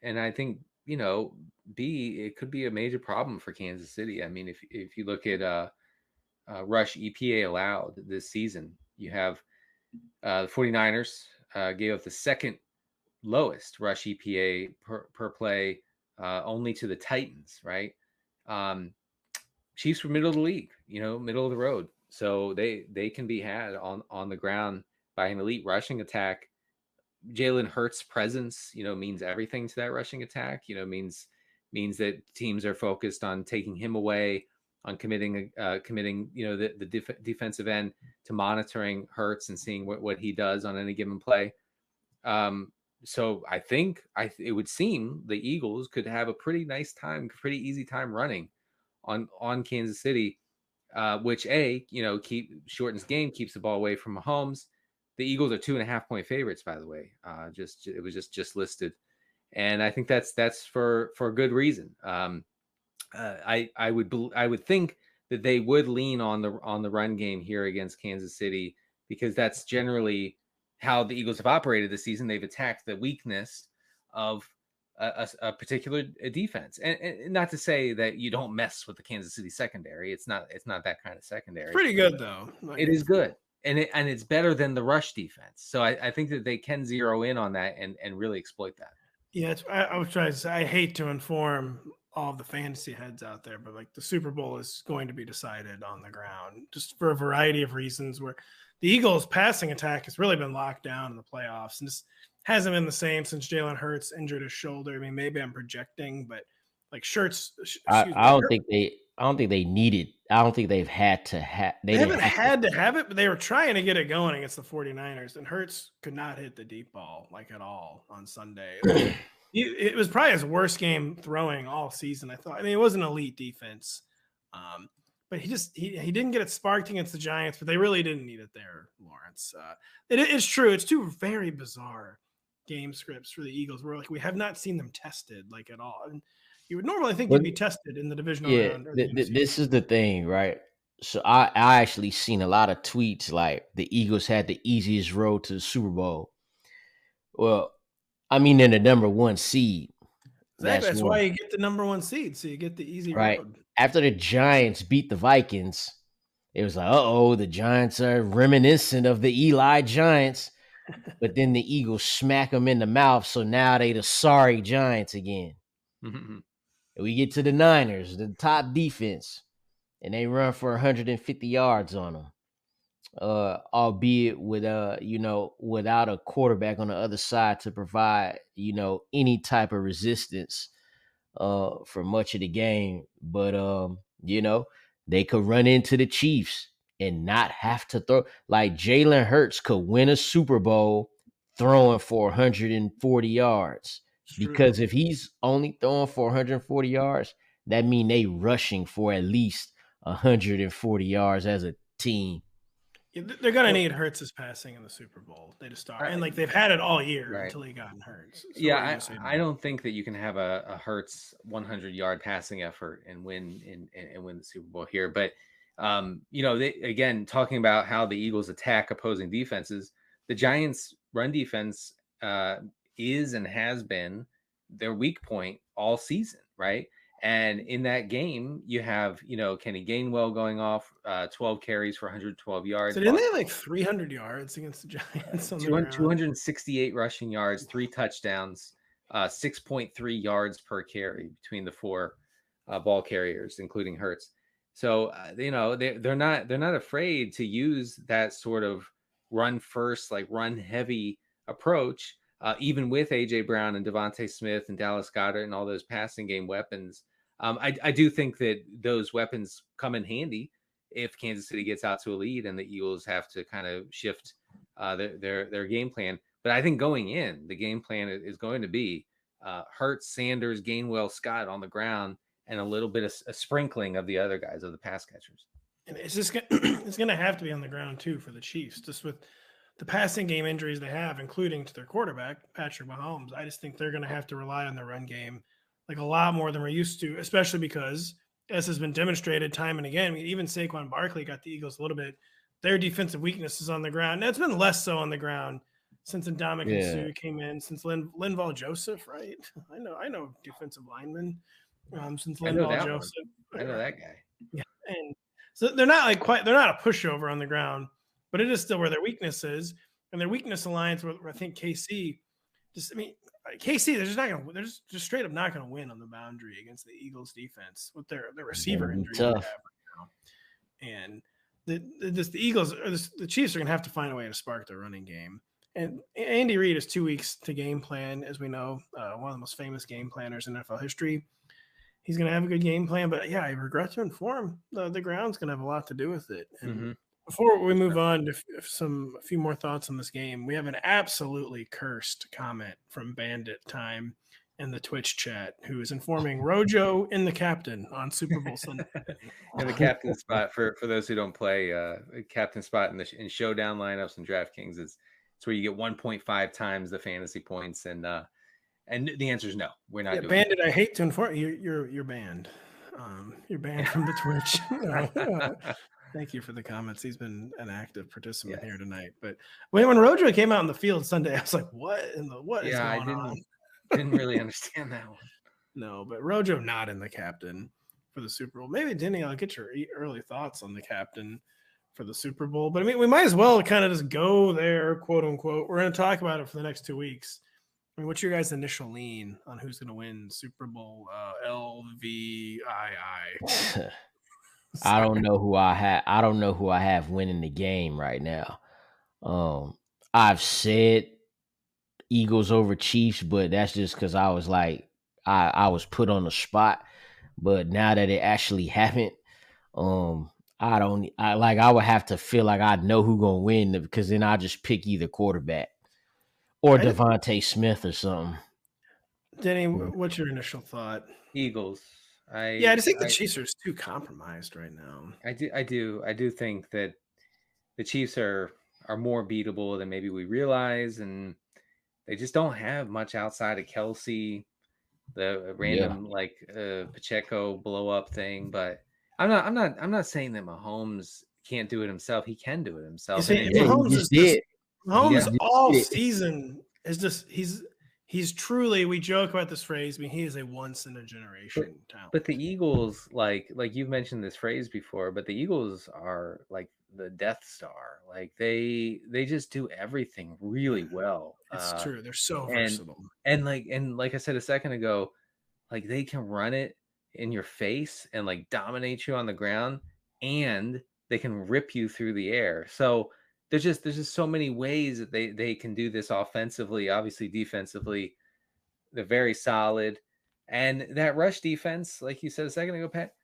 And I think, B, it could be a major problem for Kansas City. I mean, if you look at rush EPA allowed this season, you have the 49ers gave up the second lowest rush EPA per play, only to the Titans, right? Chiefs were middle of the league, middle of the road. So they can be had on the ground by an elite rushing attack. Jalen Hurts' presence, means everything to that rushing attack. Means that teams are focused on taking him away, on committing, the defensive end to monitoring Hurts and seeing what he does on any given play. So I think it would seem the Eagles could have a pretty easy time running on Kansas City, which shortens game, keeps the ball away from Mahomes. The Eagles are 2.5-point favorites, by the way. It was just listed, and I think that's for a good reason. I would think that they would lean on the run game here against Kansas City, because that's generally how the Eagles have operated this season. They've attacked the weakness of a particular defense, and not to say that you don't mess with the Kansas City secondary. It's not that kind of secondary. It's pretty good though. It is good, and it's better than the rush defense. So I think that they can zero in on that and really exploit that. Yeah, I was trying to say, I hate to inform all of the fantasy heads out there, but like the Super Bowl is going to be decided on the ground, just for a variety of reasons, where the Eagles' passing attack has really been locked down in the playoffs, and just hasn't been the same since Jalen Hurts injured his shoulder. I mean, maybe I'm projecting, but like I don't think they needed. I don't think they've had to have. They haven't had to have it, but they were trying to get it going against the 49ers, and Hurts could not hit the deep ball like at all on Sunday. It was probably his worst game throwing all season, I thought. I mean, it was an elite defense, but he didn't get it sparked against the Giants, but they really didn't need it there, Lawrence. It's true. It's two very bizarre game scripts for the Eagles, where like we have not seen them tested like at all. And you would normally think they'd be tested in the divisional round. This is the thing, right? So I actually seen a lot of tweets like the Eagles had the easiest road to the Super Bowl. Well, I mean, they're the number one seed. Exactly. That's why you get the number one seed, so you get the easy road. After the Giants beat the Vikings, it was like, the Giants are reminiscent of the Eli Giants. But then the Eagles smack them in the mouth, so now they the sorry Giants again. Mm-hmm. We get to the Niners, the top defense, and they run for 150 yards on them. Albeit with without a quarterback on the other side to provide any type of resistance for much of the game. But they could run into the Chiefs and not have to throw. Like Jalen Hurts could win a Super Bowl throwing for 140 yards. Because if he's only throwing for 140 yards, that means they rushing for at least 140 yards as a team. They're gonna need Hurts' passing in the Super Bowl. They just start, and like they've had it all year until he got hurt. So I don't think that you can have a Hurts 100-yard passing effort and win the Super Bowl here. But again, talking about how the Eagles attack opposing defenses, the Giants' run defense is and has been their weak point all season, right? And in that game, you have, Kenny Gainwell going off 12 carries for 112 yards. So didn't they have like 300 yards against the Giants? 268 rushing yards, 3 touchdowns, 6.3 yards per carry between the 4 ball carriers, including Hurts. So, they're not afraid to use that sort of run first, like run heavy approach, even with A.J. Brown and Devontae Smith and Dallas Goedert and all those passing game weapons. I do think that those weapons come in handy if Kansas City gets out to a lead and the Eagles have to kind of shift their game plan. But I think going in, the game plan is going to be Hurts, Sanders, Gainwell, Scott on the ground, and a little bit of a sprinkling of the other guys, of the pass catchers. And it's just it's going to have to be on the ground too for the Chiefs, just with the passing game injuries they have, including to their quarterback, Patrick Mahomes. I just think they're going to have to rely on the run game like a lot more than we're used to, especially because, as has been demonstrated time and again, even Saquon Barkley got the Eagles a little bit. Their defensive weakness is on the ground. Now, it's been less so on the ground since Ndamukong Suh came in, since Linval Joseph, right? I know defensive linemen since Linval Joseph. I know that guy. Yeah, and so they're not a pushover on the ground, but it is still where their weakness is, and their weakness aligns with, I think, KC. KC, they're just straight up not going to win on the boundary against the Eagles defense with their receiver injuries they have right now. And the Eagles or the Chiefs are going to have to find a way to spark their running game. And Andy Reid is 2 weeks to game plan, as we know, one of the most famous game planners in NFL history. He's going to have a good game plan, but yeah, I regret to inform the ground's going to have a lot to do with it. And before we move on to a few more thoughts on this game, we have an absolutely cursed comment from Bandit Time in the Twitch chat, who is informing Rojo in the captain on Super Bowl Sunday. In the captain spot, for those who don't play, captain spot in showdown lineups and DraftKings, it's where you get 1.5 times the fantasy points, and the answer is no, we're not doing Bandit, I hate to inform you, you're banned. You're banned from the Twitch. Thank you for the comments. He's been an active participant here tonight. But when Rojo came out in the field Sunday, I was like, what is going on? I didn't really understand that one. No, but Rojo not in the captain for the Super Bowl. Maybe, Denny, I'll get your early thoughts on the captain for the Super Bowl. But I mean, we might as well kind of just go there, quote unquote. We're going to talk about it for the next 2 weeks. I mean, what's your guys' initial lean on who's going to win Super Bowl LVII? I don't know who I have winning the game right now. I've said Eagles over Chiefs, but that's just because I was like, I was put on the spot. But now that it actually happened, I would have to feel like I know who gonna win, because then I just pick either quarterback or Devontae Smith or something. Denny, what's your initial thought? Eagles. I just think the Chiefs are too compromised right now. I do think that the Chiefs are more beatable than maybe we realize, and they just don't have much outside of Kelsey, the random Pacheco blow up thing. But I'm not saying that Mahomes can't do it himself. He can do it himself. Mahomes all season is just he's truly, we joke about this phrase, I mean, he is a once in a generation talent. But the Eagles, like you've mentioned this phrase before, but the Eagles are like the Death Star. Like they just do everything really well. It's true. They're so versatile. And like I said a second ago, like they can run it in your face and like dominate you on the ground, and they can rip you through the air. So there's just so many ways that they can do this offensively. Obviously, defensively, they're very solid. And that rush defense, like you said a second ago, Pat,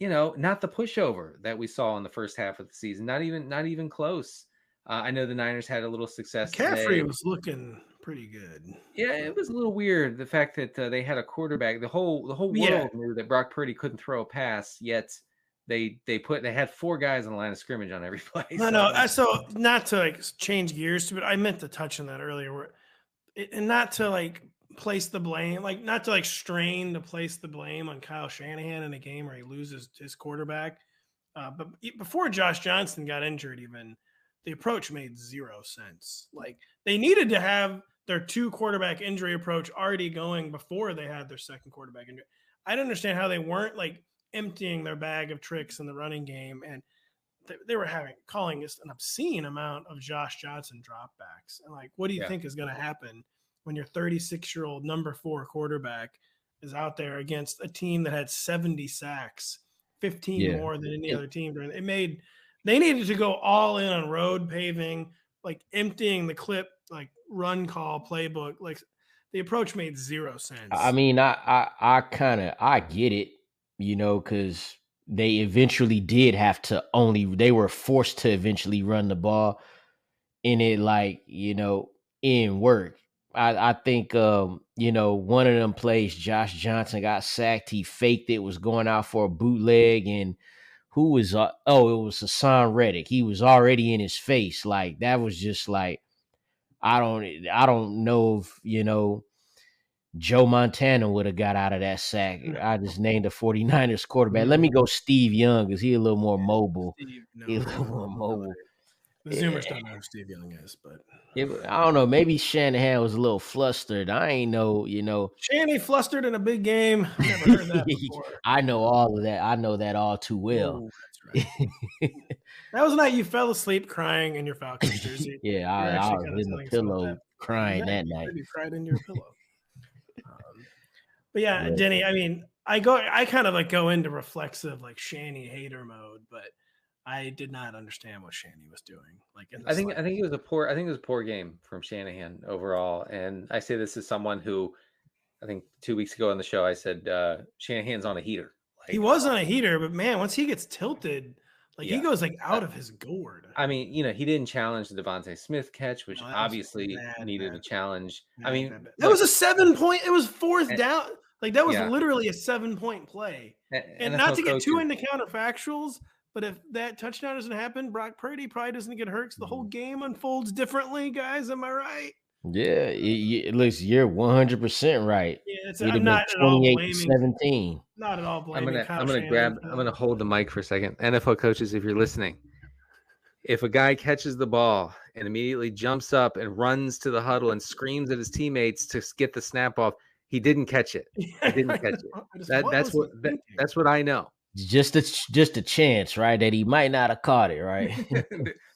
not the pushover that we saw in the first half of the season. Not even close. I know the Niners had a little success. McCaffrey was looking pretty good. Yeah, it was a little weird, the fact that they had a quarterback. The whole world knew that Brock Purdy couldn't throw a pass, yet they had 4 guys on the line of scrimmage on every play. No. So not to like change gears, but I meant to touch on that earlier, and not to like place the blame, like not to like strain to place the blame on Kyle Shanahan in a game where he loses his quarterback. But before Josh Johnson got injured, even the approach made zero sense. Like they needed to have their 2 quarterback injury approach already going before they had their second quarterback injury. I don't understand how they weren't like emptying their bag of tricks in the running game, and they were calling this an obscene amount of Josh Johnson dropbacks. And like, what do you think is going to happen when your 36-year-old number 4 quarterback is out there against a team that had 70 sacks, 15 more than any other team? They needed to go all in on road paving, like emptying the clip, like run call playbook. Like the approach made zero sense. I mean, I get it, because they eventually did have to they were forced to eventually run the ball, and it in work. I think one of them plays, Josh Johnson got sacked. He faked it, was going out for a bootleg, and who was it was Hassan Reddick. He was already in his face. Like that was just like I don't know if Joe Montana would have got out of that sack. I just named the 49ers quarterback. Let me go Steve Young because he's a little more mobile. He's a little more mobile. The Zoomers don't know who Steve Young is, but I don't know. Maybe Shanahan was a little flustered. I ain't know, Shanny flustered in a big game. Never heard that before. I know all of that. I know that all too well. Oh, that's right. That was the night you fell asleep crying in your Falcons jersey. Yeah, I was in the pillow crying that night. You cried in your pillow. But yeah, Denny, I mean, I kind of like go into reflexive like Shanny hater mode, but I did not understand what Shanny was doing. Like, I think it was a poor game from Shanahan overall. And I say this as someone who, I think 2 weeks ago on the show, I said Shanahan's on a heater. Like, he was on a heater, but man, once he gets tilted, like he goes like out of his gourd. I mean, he didn't challenge the Devontae Smith catch, which obviously needed a challenge. I mean, that was a 7-point. It was 4th down. Like that was literally a 7-point play. And not to get too into counterfactuals, but if that touchdown doesn't happen, Brock Purdy probably doesn't get hurt. The whole game unfolds differently, guys. Am I right? Yeah, it looks you're 100% right. Yeah, I'm not at all blaming 17. Not at all blaming. I'm gonna hold the mic for a second. NFL coaches, if you're listening, if a guy catches the ball and immediately jumps up and runs to the huddle and screams at his teammates to get the snap off, he didn't catch it. He didn't catch it. That's what I know. Just a chance, right? That he might not have caught it, right?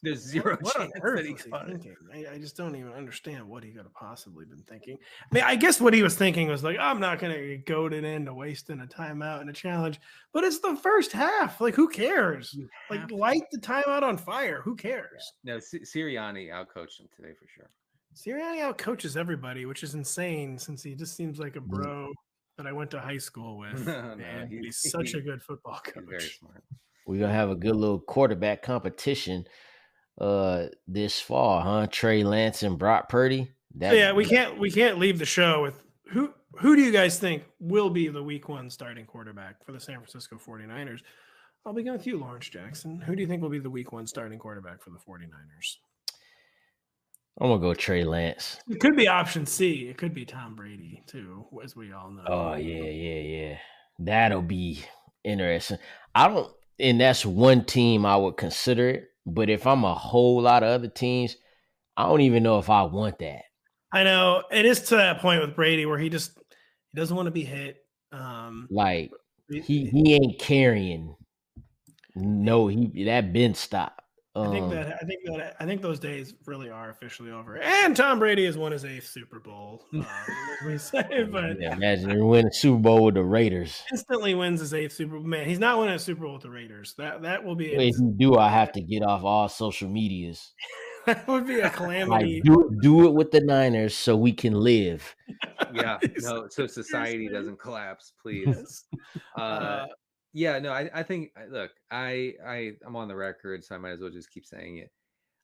There's zero chance that he caught it. I just don't even understand what he could have possibly been thinking. I mean, I guess what he was thinking was like, I'm not going to goad it into wasting a timeout and a challenge, but it's the first half. Like, who cares? Like, light the timeout on fire. Who cares? No, Sirianni outcoached him today for sure. Sirianni outcoaches everybody, which is insane since he just seems like a bro that I went to high school with. And he's such a good football coach. Very smart. We're gonna have a good little quarterback competition this fall, huh? Trey Lance and Brock Purdy. We can't leave the show with who do you guys think will be the week 1 starting quarterback for the San Francisco 49ers? I'll begin with you, Lawrence Jackson. Who do you think will be the week 1 starting quarterback for the 49ers? I'm gonna go Trey Lance. It could be option C. It could be Tom Brady too, as we all know. Oh yeah. That'll be interesting. And that's one team I would consider it. But if I'm a whole lot of other teams, I don't even know if I want that. I know it is to that point with Brady where he doesn't want to be hit. Like he ain't carrying. No, that been stopped. I think those days really are officially over. And Tom Brady has won his 8th Super Bowl. We say, but imagine he win a Super Bowl with the Raiders. Instantly wins his 8th Super Bowl. Man, he's not winning a Super Bowl with the Raiders. That will be. If you do, I have to get off all social medias. That would be a calamity. Like, do it with the Niners so we can live. Yeah, no, so society doesn't collapse, please. Yeah, no, I think look, I'm on the record, so I might as well just keep saying it.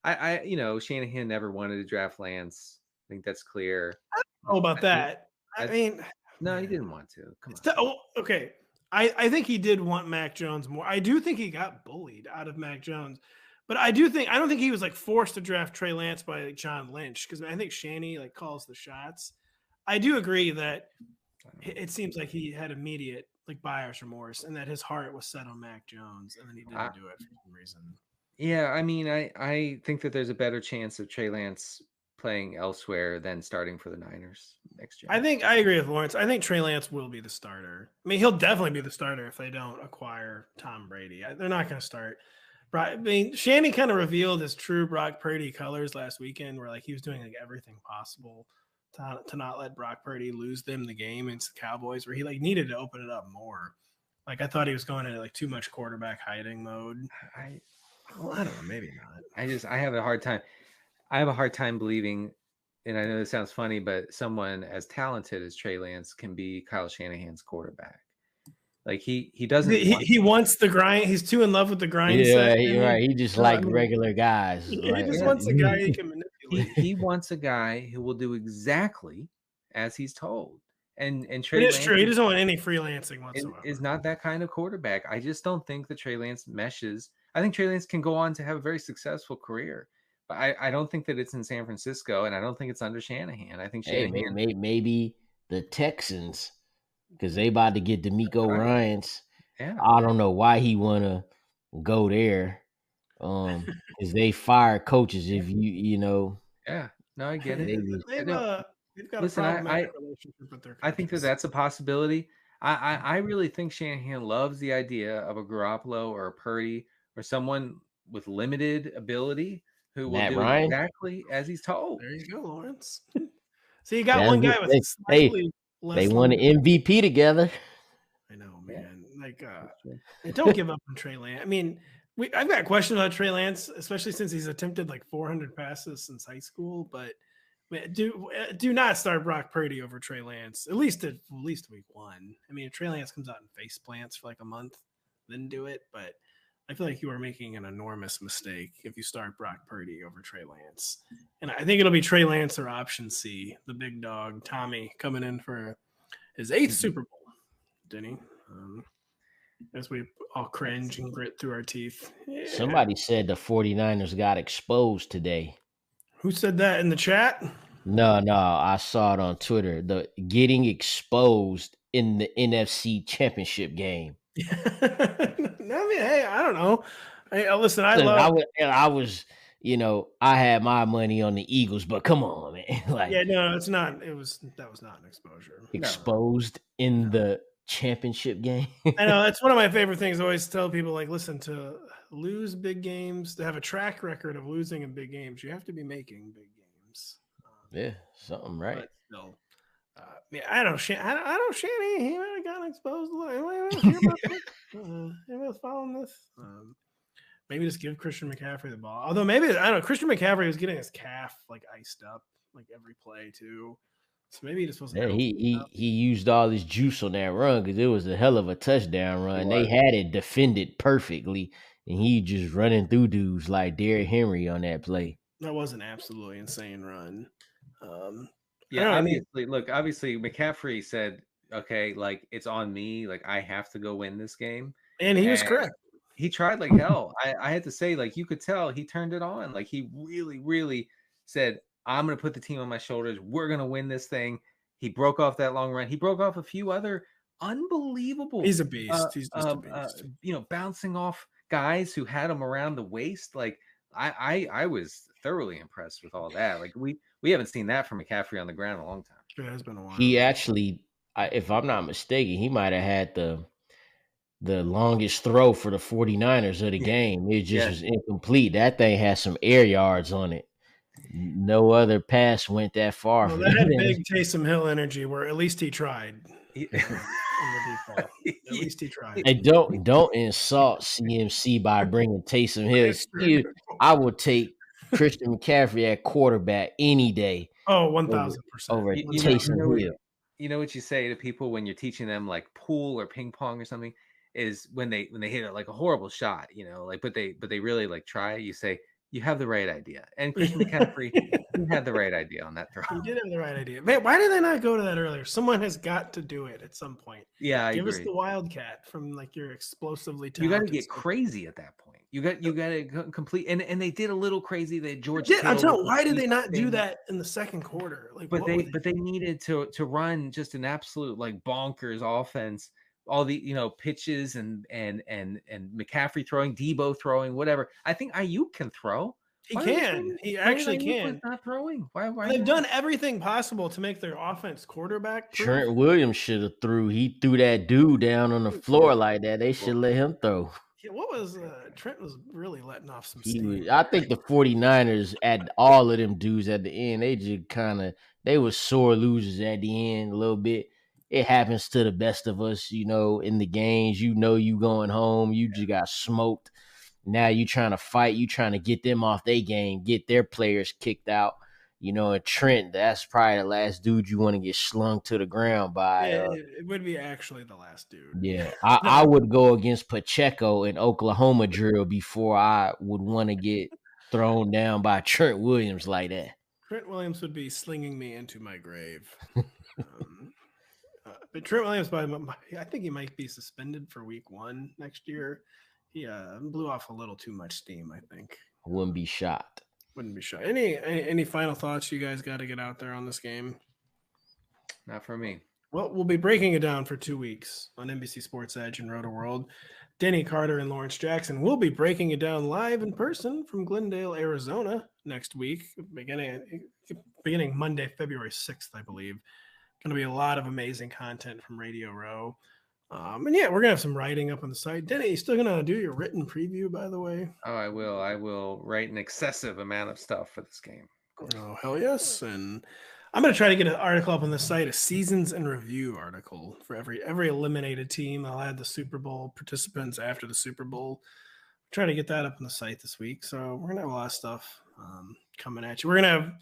I Shanahan never wanted to draft Lance. I think that's clear. I don't know about that. I mean, no, he didn't want to. Come on. Okay. I think he did want Mac Jones more. I do think he got bullied out of Mac Jones. But I don't think he was like forced to draft Trey Lance by like John Lynch, because I think Shanny like calls the shots. I do agree that it seems like he had immediate like buyer's remorse and that his heart was set on Mac Jones, and then he didn't do it for some reason. Yeah, I mean, I think that there's a better chance of Trey Lance playing elsewhere than starting for the Niners next year. I agree with Lawrence. I think Trey Lance will be the starter. I mean, he'll definitely be the starter if they don't acquire Tom Brady. They're not going to start. I mean, Shanny kind of revealed his true Brock Purdy colors last weekend, where like he was doing like everything possible to not let Brock Purdy lose them the game against the Cowboys, where he like needed to open it up more. Like I thought he was going into like too much quarterback hiding mode. I don't know, maybe not. I have a hard time. I have a hard time believing, and I know this sounds funny, but someone as talented as Trey Lance can be Kyle Shanahan's quarterback. Like he doesn't. He wants the grind. He's too in love with the grind. Yeah, right. He just like regular guys. He just wants a guy he can manipulate. He wants a guy who will do exactly as he's told. And Trey Lance, it's true. He doesn't want any freelancing whatsoever. Is not that kind of quarterback. I just don't think that Trey Lance meshes. I think Trey Lance can go on to have a very successful career, but I don't think that it's in San Francisco, and I don't think it's under Shanahan. I think Shanahan. Maybe the Texans, because they about to get D'Amico Ryans. Yeah, I don't know why he wanna go there, because they fire coaches. If you know. Yeah, no, I get it. They've got Listen, a problematic relationship with their coaches. I think that that's a possibility. I really think Shanahan loves the idea of a Garoppolo or a Purdy or someone with limited ability who will do exactly as he's told. There you go, Lawrence. So you got one guy with slightly less. They won an MVP together. I know, man. Like, don't give up on Trey Lance. I mean, I've got questions about Trey Lance, especially since he's attempted like 400 passes since high school. But do not start Brock Purdy over Trey Lance, at least week one. I mean, if Trey Lance comes out and face plants for like a month, then do it. But I feel like you are making an enormous mistake if you start Brock Purdy over Trey Lance. And I think it'll be Trey Lance or option C, the big dog, Tommy, coming in for his 8th Super Bowl. Denny, as we all cringe and grit through our teeth. Yeah. Somebody said the 49ers got exposed today. Who said that in the chat? No, I saw it on Twitter. The getting exposed in the NFC Championship game. I mean, hey, I don't know. Hey, listen, I was, I had my money on the Eagles, but come on, man. Like, yeah, no, it's not. That was not an exposure. Exposed in the championship game. I know that's one of my favorite things. I always tell people, like, listen, to lose big games, to have a track record of losing in big games, you have to be making big games. Yeah, something right. Still, I don't. Shanny, he might have gotten exposed. Anybody following this? Maybe just give Christian McCaffrey the ball. Although maybe I don't know. Christian McCaffrey was getting his calf like iced up like every play too. So maybe he just wasn't. Yeah, he used all his juice on that run because it was a hell of a touchdown run. They had it defended perfectly, and he just running through dudes like Derrick Henry on that play. That was an absolutely insane run. Obviously McCaffrey said, okay, like it's on me, like I have to go win this game. And he was correct. He tried like hell. I had to say, like, you could tell he turned it on. Like he really, really said, I'm going to put the team on my shoulders. We're going to win this thing. He broke off that long run. He broke off a few other unbelievable. He's a beast. He's just a beast. Bouncing off guys who had him around the waist. Like I was thoroughly impressed with all that. Like we haven't seen that from McCaffrey on the ground in a long time. It has been a while. He actually, if I'm not mistaken, he might have had the longest throw for the 49ers of the game. It just was incomplete. That thing had some air yards on it. No other pass went that far. Well, that had big Taysom Hill energy where at least he tried. At least he tried. Hey, don't insult CMC by bringing Taysom Hill. I would take Christian McCaffrey at quarterback any day. Oh, 1,000% over Taysom Hill. You know what you say to people when you're teaching them like pool or ping pong or something is when they hit it like a horrible shot, but they really like try. You say, You have the right idea. And Christian McCaffrey, he had the right idea on that throw. He did have the right idea. Man, why did they not go to that earlier? Someone has got to do it at some point. Yeah, I Give agree. us the Wildcat from like your explosively talented. You got to get crazy at that point. You got to complete, and they did a little crazy. They George. Why did they not do that in the second quarter? Like, but they needed to run just an absolute like bonkers offense. All the pitches and McCaffrey throwing, Debo throwing, whatever. I think Ayuk can throw. He can. He actually can. Not throwing. Why they've done everything possible to make their offense quarterback proof. Trent Williams should have threw. He threw that dude down on the floor like that. They should let him throw. Yeah, what was Trent was really letting off some steam. I think the 49ers at all of them dudes at the end, they just they were sore losers at the end a little bit. It happens to the best of us, in the games. You going home. You just got smoked. Now you trying to fight. You trying to get them off their game, get their players kicked out. And Trent, that's probably the last dude you want to get slung to the ground by. It would be actually the last dude. Yeah, I would go against Pacheco in Oklahoma drill before I would want to get thrown down by Trent Williams like that. Trent Williams would be slinging me into my grave. But Trent Williams, I think he might be suspended for week 1 next year. He blew off a little too much steam, I think. Wouldn't be shocked. Wouldn't be shocked. Any final thoughts you guys got to get out there on this game? Not for me. Well, we'll be breaking it down for 2 weeks on NBC Sports Edge and Rotoworld. Denny Carter and Lawrence Jackson will be breaking it down live in person from Glendale, Arizona next week, beginning Monday, February 6th, I believe. Going to be a lot of amazing content from Radio Row. And yeah, we're going to have some writing up on the site. Denny, you still going to do your written preview, by the way? Oh, I will. I will write an excessive amount of stuff for this game. Oh, hell yes. And I'm going to try to get an article up on the site, a seasons in review article for every eliminated team. I'll add the Super Bowl participants after the Super Bowl. Try to get that up on the site this week. So we're going to have a lot of stuff coming at you. We're going to have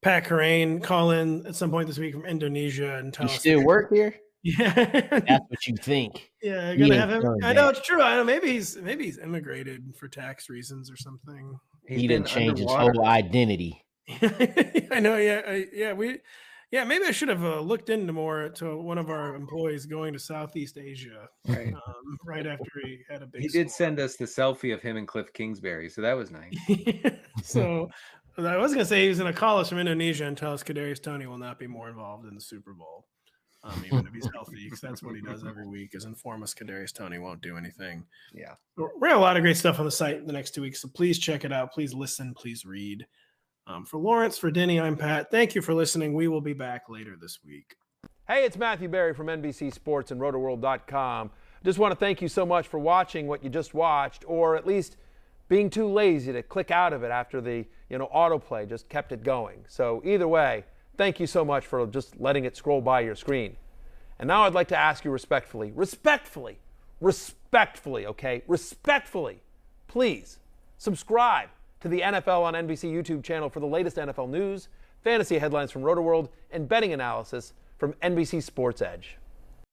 Pat Carrain call in at some point this week from Indonesia and tell us. You still work here? Yeah, that's what you think. Yeah, I'm gonna have him. I know it's true. I know maybe he's immigrated for tax reasons or something. He didn't change his whole identity. I know. Yeah, maybe I should have looked into more to one of our employees going to Southeast Asia right after he had a big. He did send us the selfie of him and Cliff Kingsbury, so that was nice. So I was gonna say he was gonna call us from Indonesia and tell us Kadarius Toney will not be more involved in the Super Bowl. Even if he's healthy, because that's what he does every week, is inform us Kadarius Toney won't do anything. Yeah. We're going to have a lot of great stuff on the site in the next 2 weeks, so please check it out. Please listen. Please read. For Lawrence, for Denny, I'm Pat. Thank you for listening. We will be back later this week. Hey, it's Matthew Berry from NBC Sports and Rotoworld.com. Just want to thank you so much for watching what you just watched, or at least being too lazy to click out of it after the autoplay just kept it going. So either way, thank you so much for just letting it scroll by your screen. And now I'd like to ask you respectfully, please subscribe to the NFL on NBC YouTube channel for the latest NFL news, fantasy headlines from Rotoworld, and betting analysis from NBC Sports Edge.